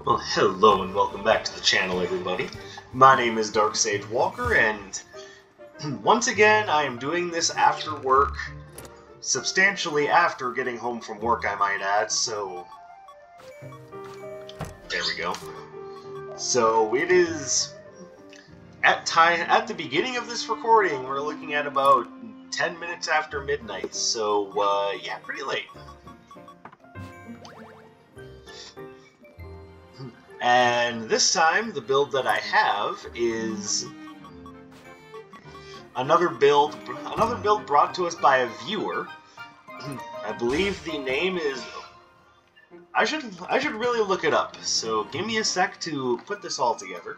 Well, hello and welcome back to the channel, everybody. My name is Dark Sage Walker, and once again, I am doing this after work, substantially after getting home from work, I might add, so... There we go. So, it is... At the beginning of this recording, we're looking at about 10 minutes after midnight, so, yeah, pretty late. And this time, the build that I have is another build brought to us by a viewer. I believe the name is... I should really look it up, so give me a sec to put this all together.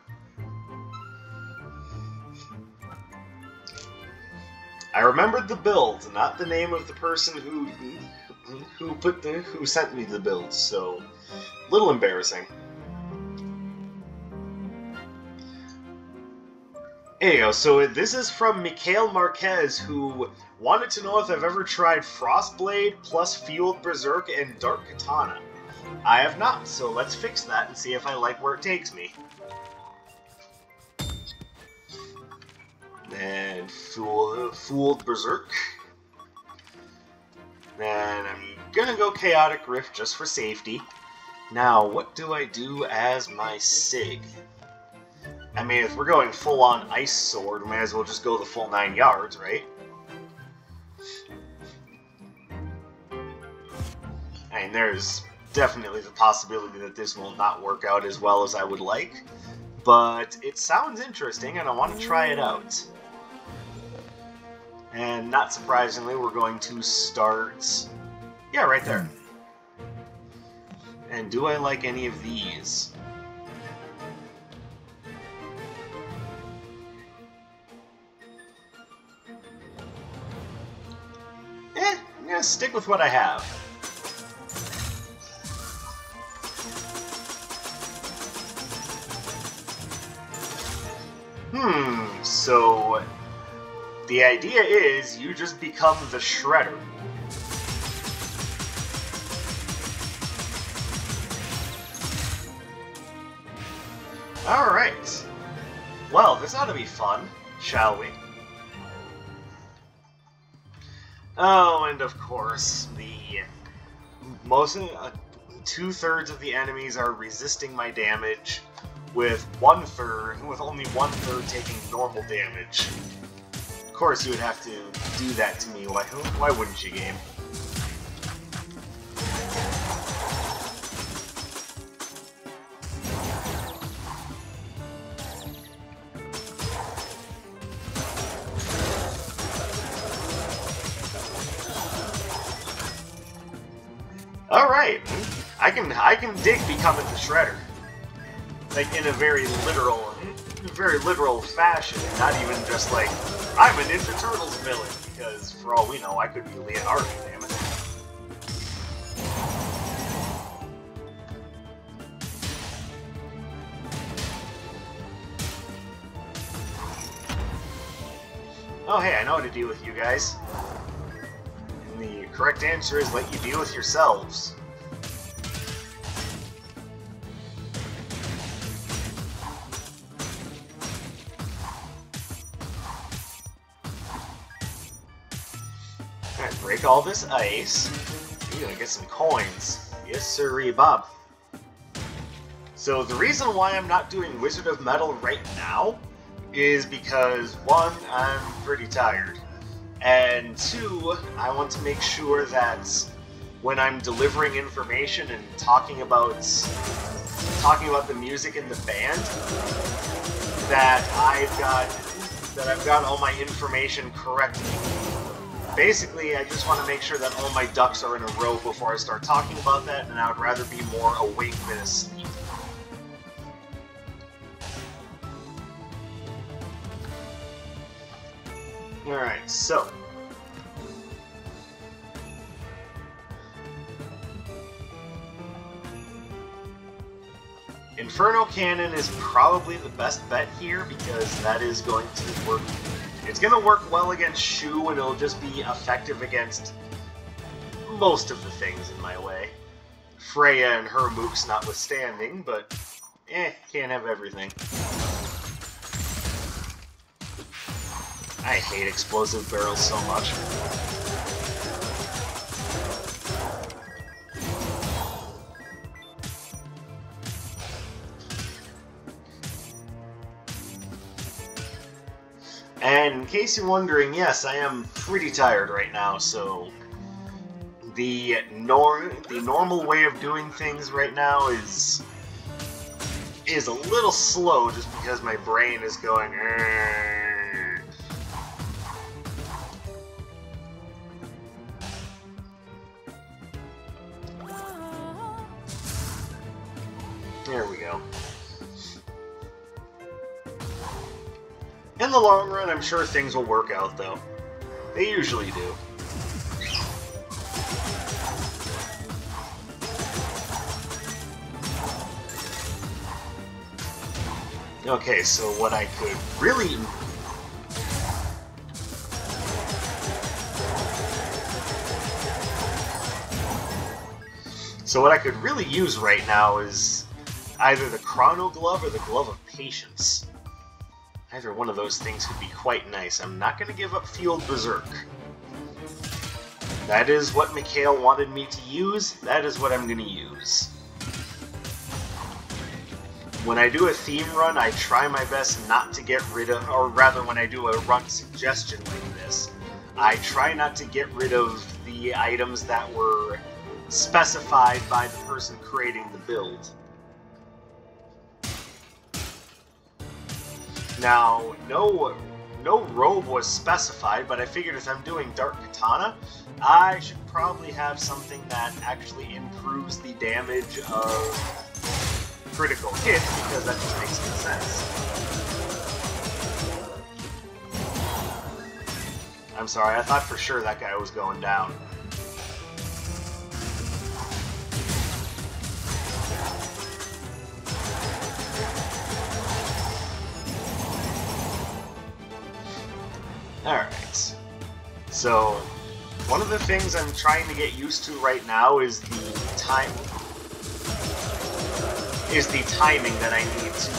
I remembered the build, not the name of the person who sent me the build, so a little embarrassing. There you go, so this is from Mikhail Marquez, who wanted to know if I've ever tried Frostblade plus Fuelled Berserk and Dark Katana. I have not, so let's fix that and see if I like where it takes me. And Fuelled Berserk. Then I'm gonna go Chaotic Rift just for safety. Now, what do I do as my SIG? I mean, if we're going full-on Ice Sword, we may as well just go the full 9 yards, right? I mean, there's definitely the possibility that this will not work out as well as I would like, but it sounds interesting, and I want to try it out. And not surprisingly, we're going to start... Yeah, right there. And do I like any of these? I'm gonna stick with what I have. So the idea is you just become the Shredder. Alright. Well, this ought to be fun, shall we? Oh, and of course, two-thirds of the enemies are resisting my damage, with only one-third taking normal damage. Of course, you would have to do that to me. Why wouldn't you, game? Alright, I can dig becoming the Shredder. Like, in a very literal fashion, not even just like, I'm a Ninja Turtles villain, because for all we know, I could be Leonardo, damn it. Oh hey, I know how to deal with you guys. And the correct answer is let you deal with yourselves. Alright, break all this ice. You're gonna get some coins. Yes, sirree, Bob. So the reason why I'm not doing Wizard of Metal right now is because, one, I'm pretty tired. And two, I want to make sure that when I'm delivering information and talking about the music in the band, that I've got all my information correctly. Basically, I just want to make sure that all my ducks are in a row before I start talking about that, and I would rather be more awake than asleep. Alright, so... Inferno Cannon is probably the best bet here, because that is going to work. It's going to work well against Shu, and it'll just be effective against most of the things in my way. Freya and her mooks notwithstanding, but can't have everything. I hate explosive barrels so much. And in case you're wondering, yes, I am pretty tired right now, so the normal way of doing things right now is a little slow just because my brain is going There we go. In the long run, I'm sure things will work out, though. They usually do. Okay, so what I could really... So what I could really use right now is either the Chrono Glove or the Glove of Patience. Either one of those things could be quite nice. I'm not going to give up Fuelled Berserk. That is what Mikhail wanted me to use. That is what I'm going to use. When I do a theme run, I try my best not to get rid of, or rather when I do a run suggestion like this, I try not to get rid of the items that were specified by the person creating the build. Now, no robe was specified, but I figured if I'm doing Dark Katana, I should probably have something that actually improves the damage of critical hits, because that just makes good sense. I'm sorry, I thought for sure that guy was going down. Alright, so one of the things I'm trying to get used to right now is the timing that I need to...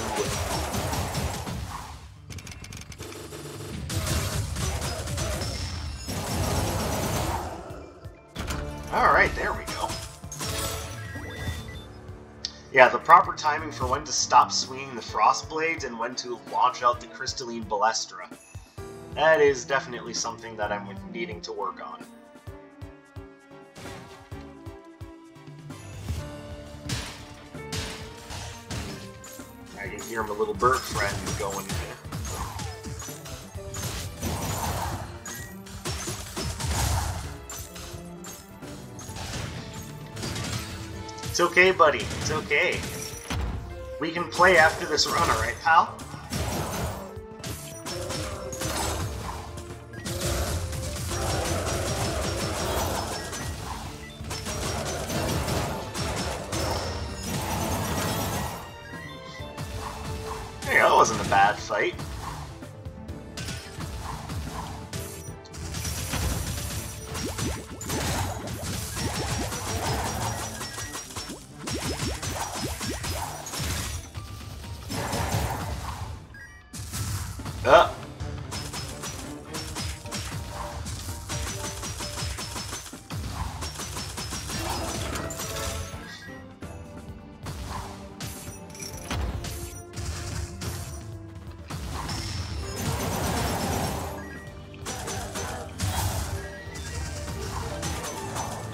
Alright, there we go. Yeah, the proper timing for when to stop swinging the Frost Blades and when to launch out the Crystalline Balestra. That is definitely something that I'm needing to work on. I can hear my little bird friend going there. It's okay, buddy. It's okay. We can play after this run, alright, pal? That wasn't a bad fight.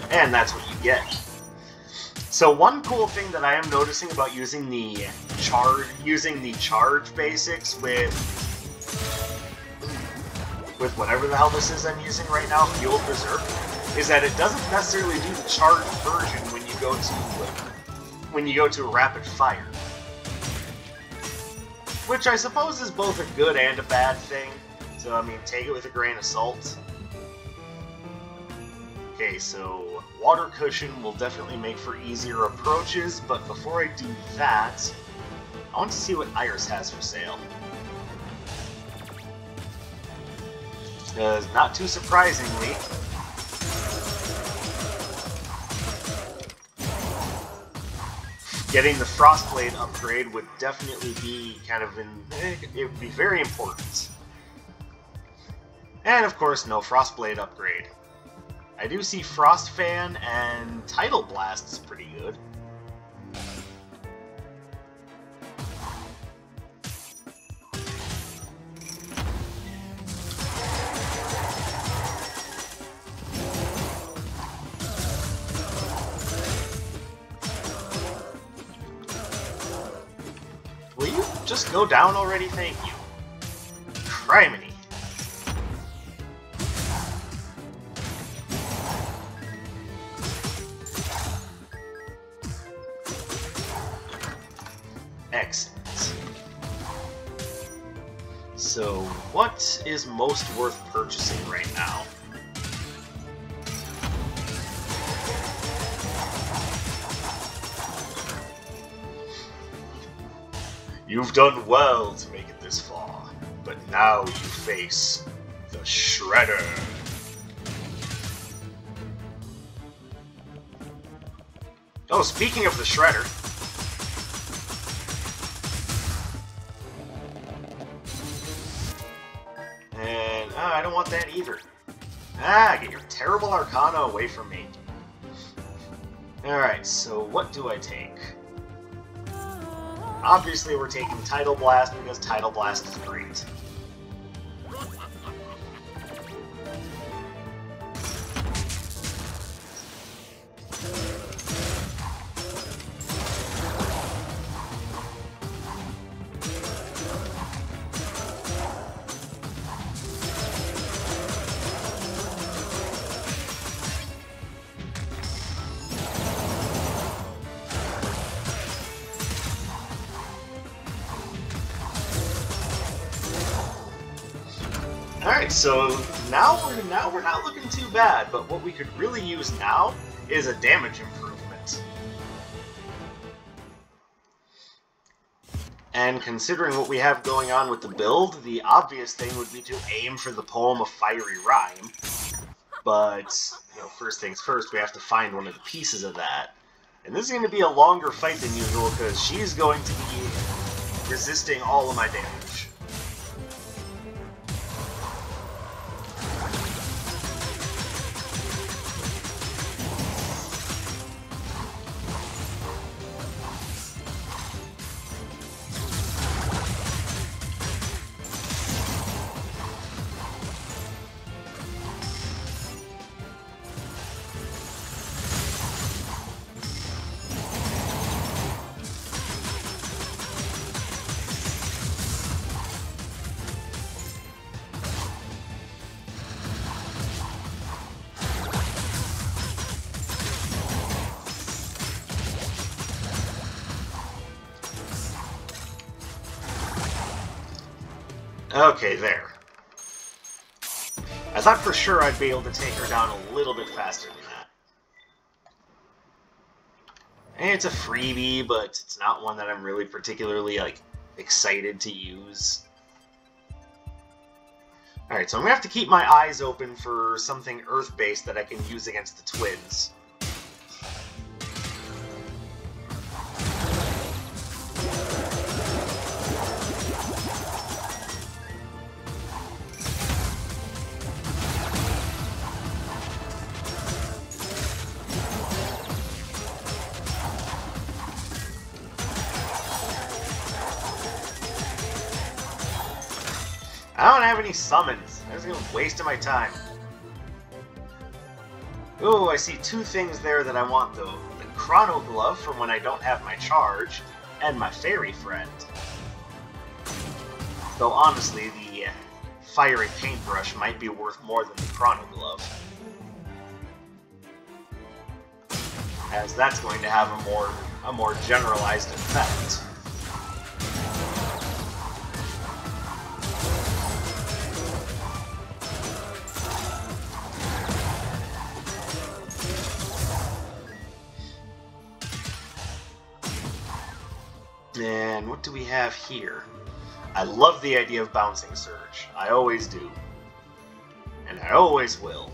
And that's what you get. So one cool thing that I am noticing about using the charge basics with whatever the hell this is I'm using right now, Fuelled Berserk, is that it doesn't necessarily do the charged version when you go to rapid fire. Which I suppose is both a good and a bad thing. So I mean, take it with a grain of salt. Okay, so water cushion will definitely make for easier approaches, but before I do that, I want to see what Iris has for sale. Because, not too surprisingly, getting the Frostblade upgrade would definitely be kind of it would be very important. And of course, no Frostblade upgrade. I do see Frost Fan and Tidal Blast is pretty good. Will you just go down already? Thank you. Criminy. Excellent. So, what is most worth purchasing right now? You've done well to make it this far, but now you face the Shredder. Oh, speaking of the Shredder... And, I don't want that either. Get your terrible Arcana away from me. Alright, so what do I take? Obviously we're taking Tidal Blast because Tidal Blast is great. Alright, so now we're not looking too bad, but what we could really use now is a damage improvement. And considering what we have going on with the build, the obvious thing would be to aim for the Poem of Fiery Rhyme. But, you know, first things first, we have to find one of the pieces of that. And this is going to be a longer fight than usual, because she's going to be resisting all of my damage. Okay, there. I thought for sure I'd be able to take her down a little bit faster than that. And it's a freebie, but it's not one that I'm really particularly, like, excited to use. Alright, so I'm gonna have to keep my eyes open for something Earth-based that I can use against the twins. I don't have any summons. That's a waste of my time. Ooh, I see two things there that I want, though. The Chrono Glove from when I don't have my charge, and my Fairy Friend. Though honestly, the Fiery Paintbrush might be worth more than the Chrono Glove. As that's going to have a more generalized effect. And what do we have here? I love the idea of Bouncing Surge. I always do. And I always will.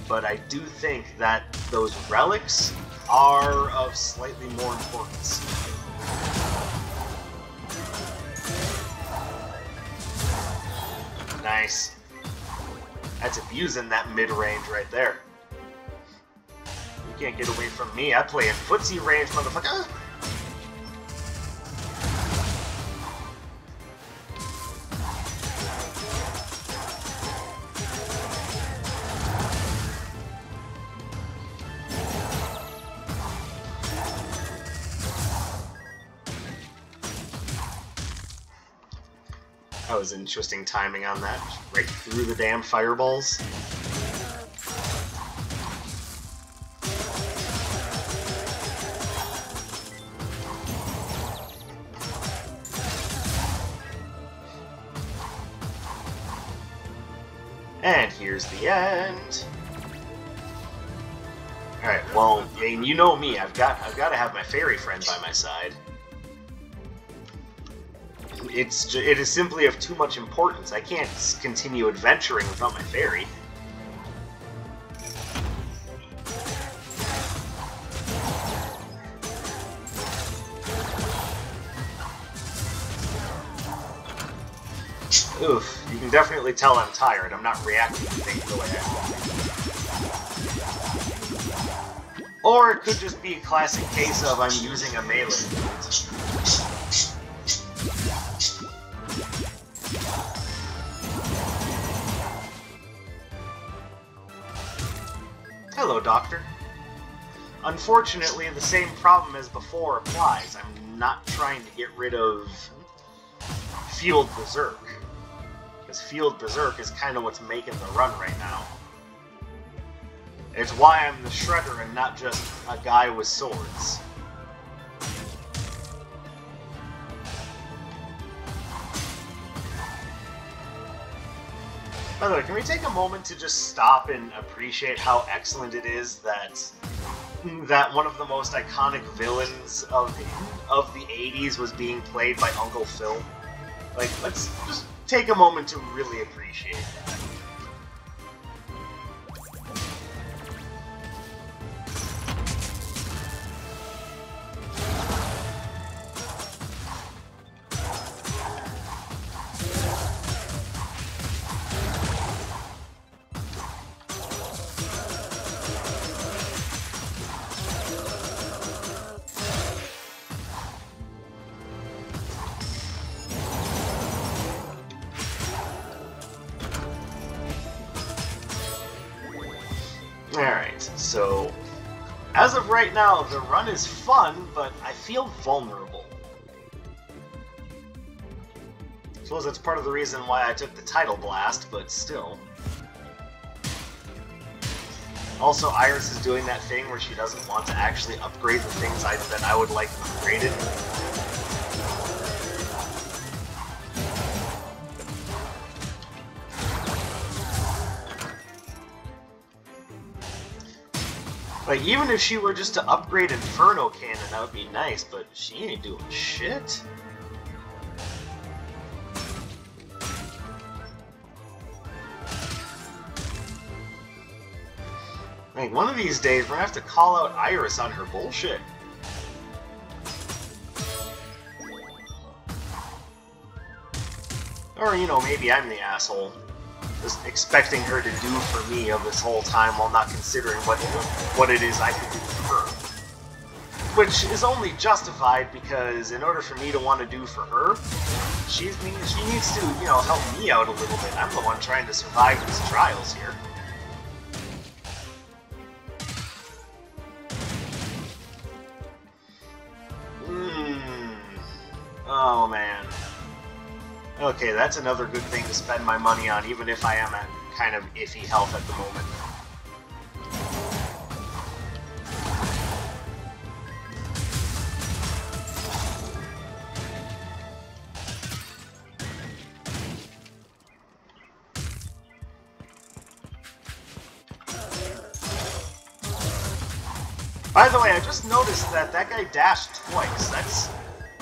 But I do think that those relics are of slightly more importance. Nice. That's abusing that mid-range right there. You can't get away from me. I play in footsie range, motherfucker. That was interesting timing on that. Right through the damn fireballs. And here's the end. Alright, well, I mean, you know me, I've got to have my fairy friend by my side. It is simply of too much importance. I can't continue adventuring without my fairy. Oof, you can definitely tell I'm tired. I'm not reacting to things the way I want. Or it could just be a classic case of I'm using a melee build. Hello, Doctor. Unfortunately, the same problem as before applies. I'm not trying to get rid of Fuelled Berserk. Because Fuelled Berserk is kind of what's making the run right now. It's why I'm the Shredder and not just a guy with swords. By the way, can we take a moment to just stop and appreciate how excellent it is that one of the most iconic villains of the 80s was being played by Uncle Phil? Like, let's just take a moment to really appreciate that. Alright, so as of right now, the run is fun, but I feel vulnerable. I suppose that's part of the reason why I took the title blast, but still. Also, Iris is doing that thing where she doesn't want to actually upgrade the things that I would like upgraded. Like, even if she were just to upgrade Inferno Cannon, that would be nice, but she ain't doing shit. Like, one of these days, we're gonna have to call out Iris on her bullshit. Or, you know, maybe I'm the asshole. Just expecting her to do for me of this whole time while not considering what it is I could do for her. Which is only justified because in order for me to want to do for her, she needs to, you know, help me out a little bit. I'm the one trying to survive these trials here. Oh man. Okay, that's another good thing to spend my money on, even if I am at kind of iffy health at the moment. By the way, I just noticed that guy dashed twice. That's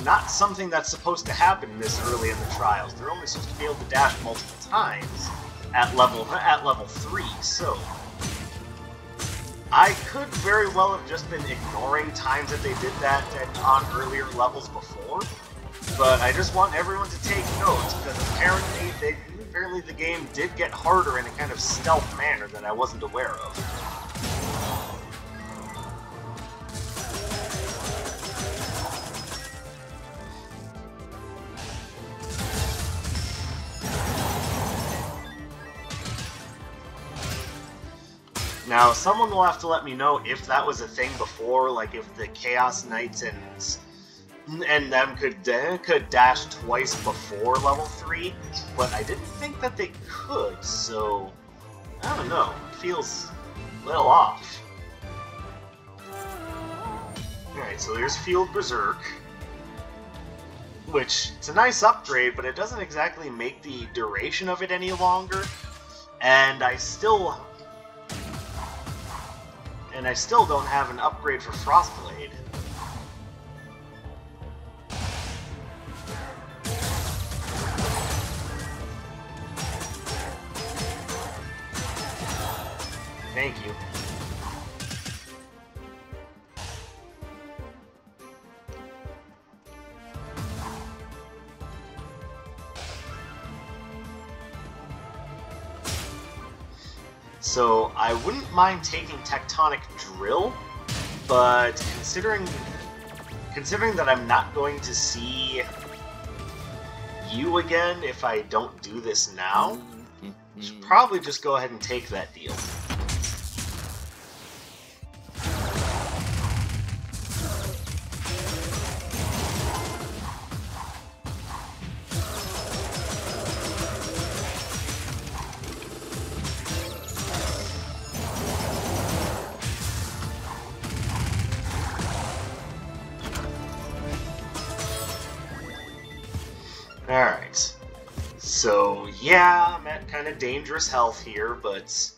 not something that's supposed to happen this early in the trials. They're only supposed to be able to dash multiple times at level 3, so I could very well have just been ignoring times that they did that on earlier levels before, but I just want everyone to take notes, because apparently the game did get harder in a kind of stealth manner that I wasn't aware of. Now, someone will have to let me know if that was a thing before, like if the Chaos Knights and them could dash twice before level 3, but I didn't think that they could, so I don't know, it feels a little off. Alright, so there's Fuelled Berserk, which, it's a nice upgrade, but it doesn't exactly make the duration of it any longer, and I still don't have an upgrade for Frostblade. Thank you. So I wouldn't mind taking Tectonic Drill, but considering that I'm not going to see you again if I don't do this now, I should probably just go ahead and take that deal. Alright, so yeah, I'm at kind of dangerous health here, but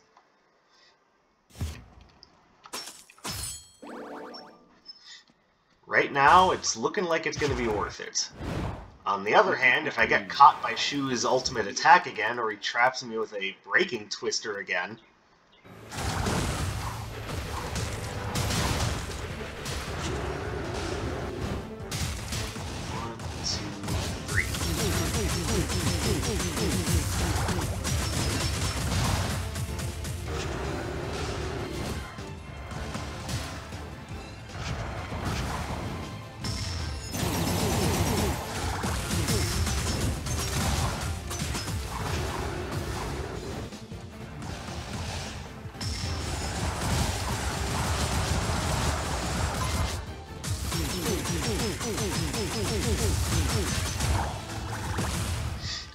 right now it's looking like it's going to be worth it. On the other hand, if I get caught by Shu's ultimate attack again, or he traps me with a Breaking Twister again,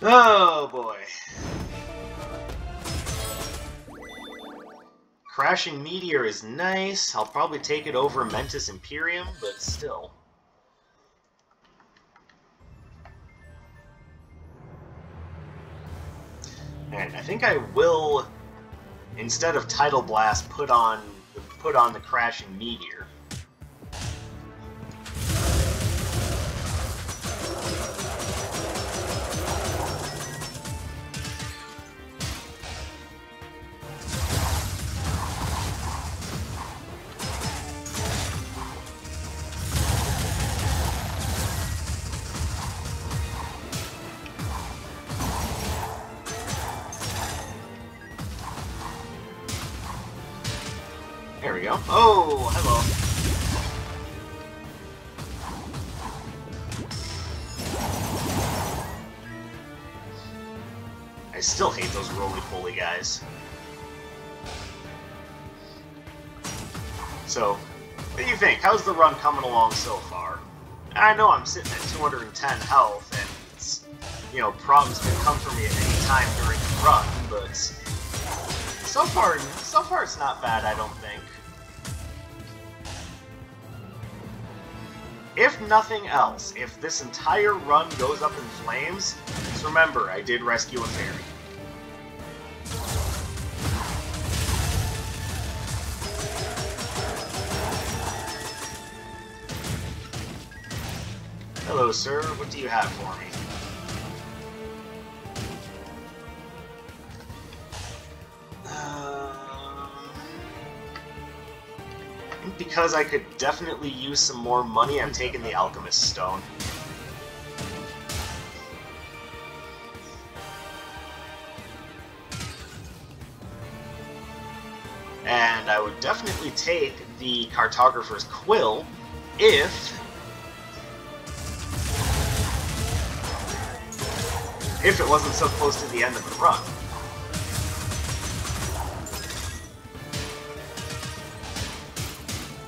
oh boy. Crashing Meteor is nice. I'll probably take it over Mentis Imperium, but still. And I think I will, instead of Tidal Blast, put on the Crashing Meteor. There we go. Oh, hello. I still hate those roly-poly guys. So, what do you think? How's the run coming along so far? I know I'm sitting at 210 health, and, you know, problems can come for me at any time during the run, but so far it's not bad, I don't think. If nothing else, if this entire run goes up in flames, just remember, I did rescue a fairy. Hello, sir. What do you have for me? because I could definitely use some more money, I'm taking the Alchemist Stone. And I would definitely take the Cartographer's Quill if it wasn't so close to the end of the run.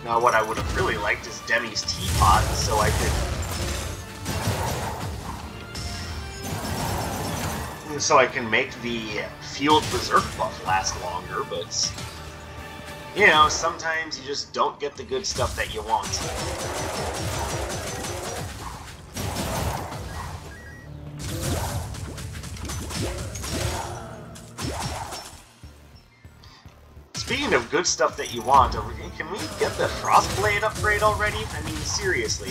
Now, what I would have really liked is Demi's Teapot, so I can make the Fuelled Berserk buff last longer, but you know, sometimes you just don't get the good stuff that you want. Speaking of good stuff that you want, can we get the Frostblade upgrade already? I mean, seriously.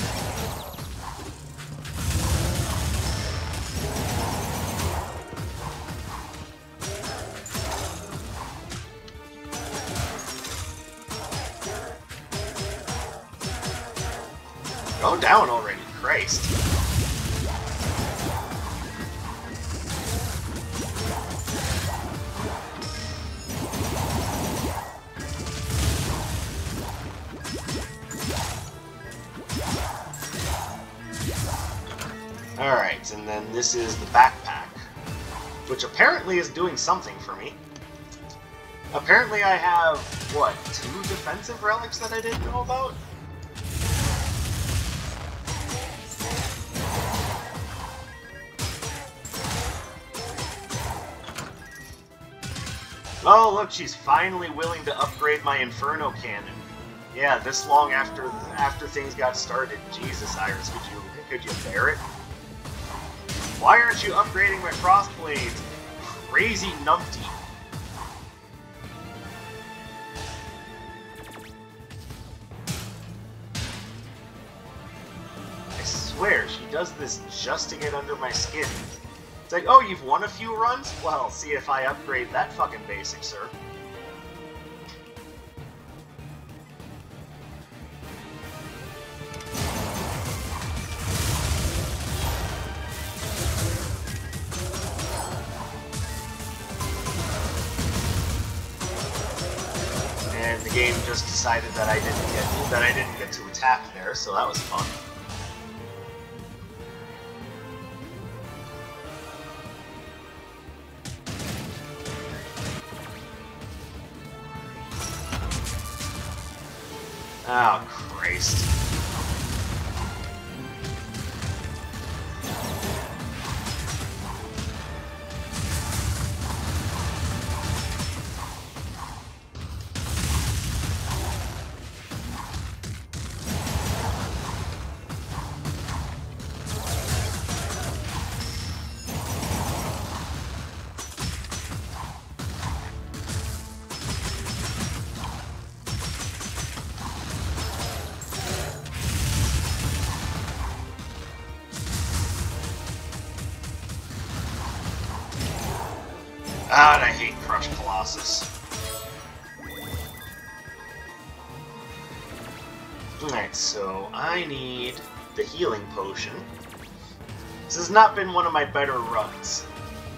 Go down already, Christ. Alright, and then this is the backpack, which apparently is doing something for me. Apparently I have, what, 2 defensive relics that I didn't know about? Oh, look, she's finally willing to upgrade my Inferno Cannon. Yeah, this long after things got started. Jesus, Iris, could you bear it? Why aren't you upgrading my Frostblades? Crazy numpty. I swear, she does this just to get under my skin. It's like, oh, you've won a few runs? Well, see if I upgrade that fucking basic, sir. And the game just decided that I didn't get to attack there, so that was fun. Oh, Christ. God, I hate Crush Colossus. Alright, so I need the healing potion. This has not been one of my better runs.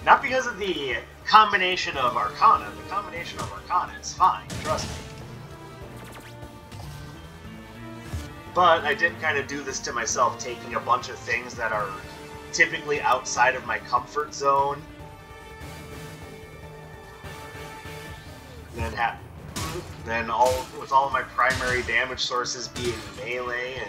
Not because of the combination of Arcana. The combination of Arcana is fine, trust me. But I did kind of do this to myself, taking a bunch of things that are typically outside of my comfort zone. Then with all of my primary damage sources being melee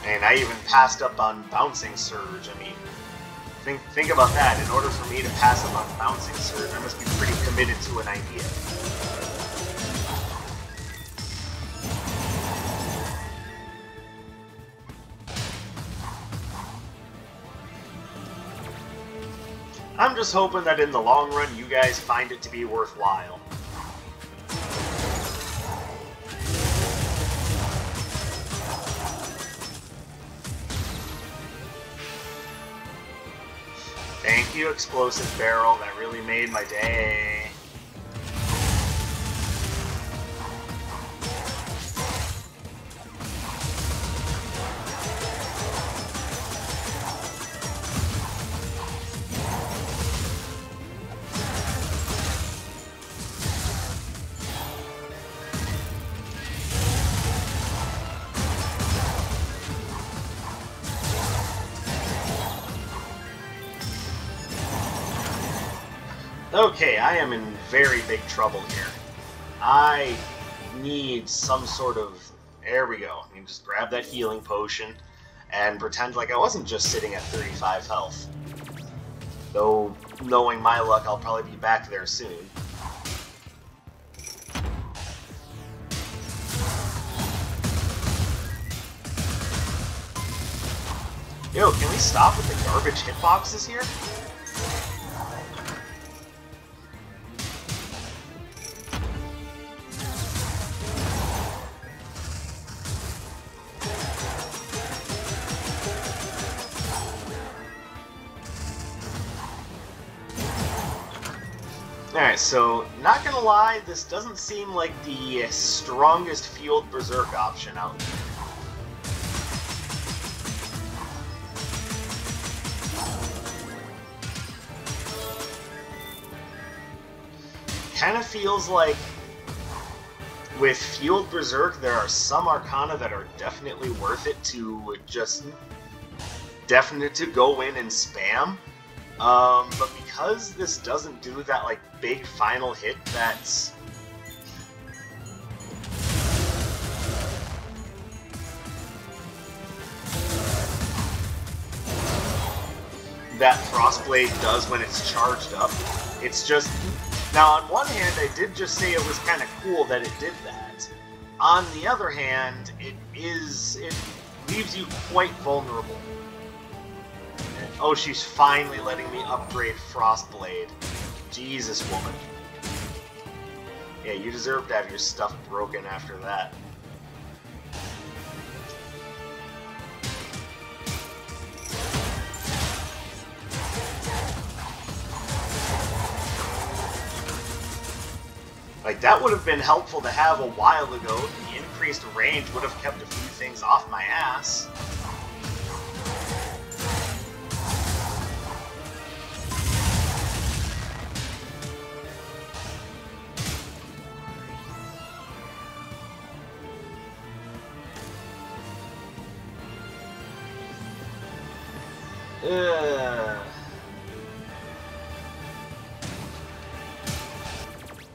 and I even passed up on Bouncing Surge. I mean, think about that. In order for me to pass up on Bouncing Surge, I must be pretty committed to an idea. I'm just hoping that in the long run, you guys find it to be worthwhile. you, Explosive Barrel. That really made my day. Okay, I am in very big trouble here. I need some sort of... There we go. I can just grab that healing potion and pretend like I wasn't just sitting at 35 health. Though, knowing my luck, I'll probably be back there soon. Yo, can we stop with the garbage hitboxes here? Alright, so, not gonna lie, this doesn't seem like the strongest Fuelled Berserk option out there. Kinda feels like with Fuelled Berserk, there are some Arcana that are definitely worth it to just... definite to go in and spam. But because this doesn't do that, like, big final hit that's... that Frostblade does when it's charged up, it's just... Now, on one hand, I did just say it was kind of cool that it did that. On the other hand, it leaves you quite vulnerable. Oh, she's finally letting me upgrade Frostblade. Jesus, woman. Yeah, you deserve to have your stuff broken after that. Like, that would have been helpful to have a while ago. The increased range would have kept a few things off my ass.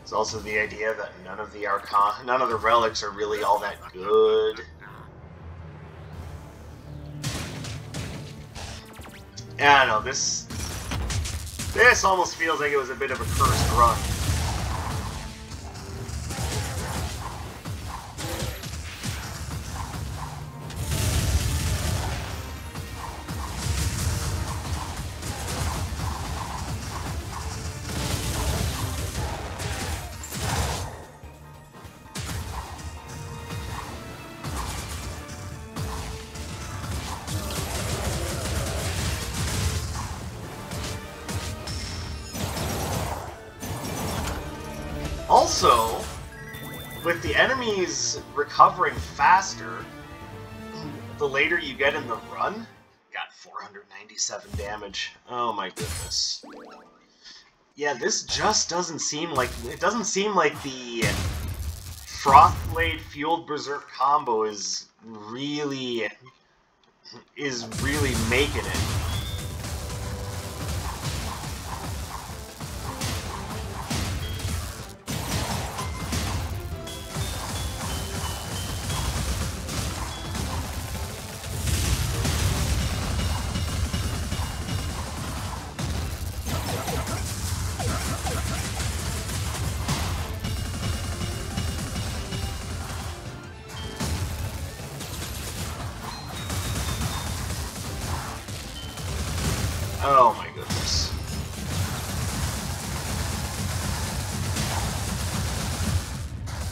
It's also the idea that none of the relics are really all that good. Yeah, I don't know, this almost feels like it was a bit of a cursed run. Also, with the enemies recovering faster, the later you get in the run, got 497 damage. Oh my goodness. Yeah, this just doesn't seem like... It doesn't seem like the Frostblade Fuelled Berserk combo is really making it. Oh my goodness.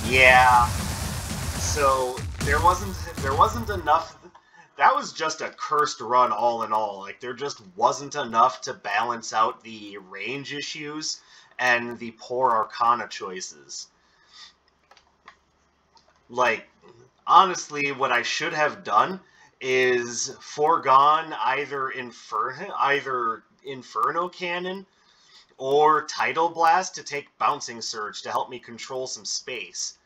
Yeah. So there wasn't enough that was just a cursed run all in all. Like, there just wasn't enough to balance out the range issues and the poor Arcana choices. Like, honestly, what I should have done is foregone either Inferno Cannon or Tidal Blast to take Bouncing Surge to help me control some space.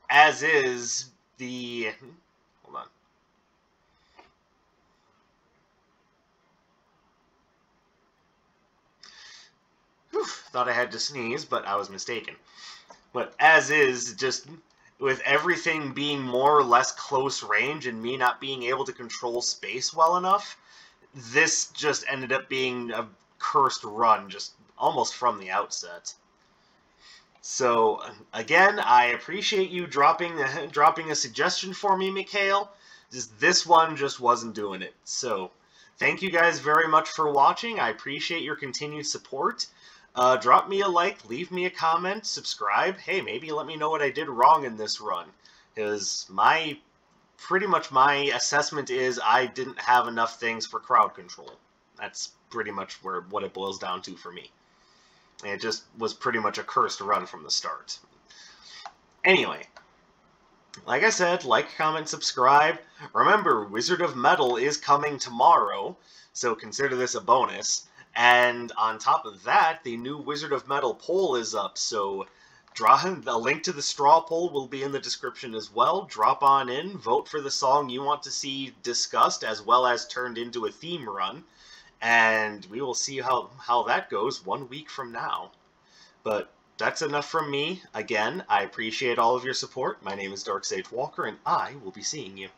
As is, the... Hold on. Whew, thought I had to sneeze, but I was mistaken. But as is, just with everything being more or less close range and me not being able to control space well enough, this just ended up being a cursed run just almost from the outset. So, again, I appreciate you dropping a suggestion for me, Mikhail. This one just wasn't doing it. So, thank you guys very much for watching. I appreciate your continued support. Drop me a like, leave me a comment, subscribe. Hey, maybe let me know what I did wrong in this run. Because pretty much my assessment is I didn't have enough things for crowd control. That's pretty much what it boils down to for me. It just was pretty much a cursed run from the start. Anyway, like I said, like, comment, subscribe. Remember, Wizard of Metal is coming tomorrow, so consider this a bonus. And on top of that, the new Wizard of Metal poll is up, so a link to the straw poll will be in the description as well. Drop on in, vote for the song you want to see discussed as well as turned into a theme run. And we will see how that goes 1 week from now. But that's enough from me. Again, I appreciate all of your support. My name is Dark Sage Walker, and I will be seeing you.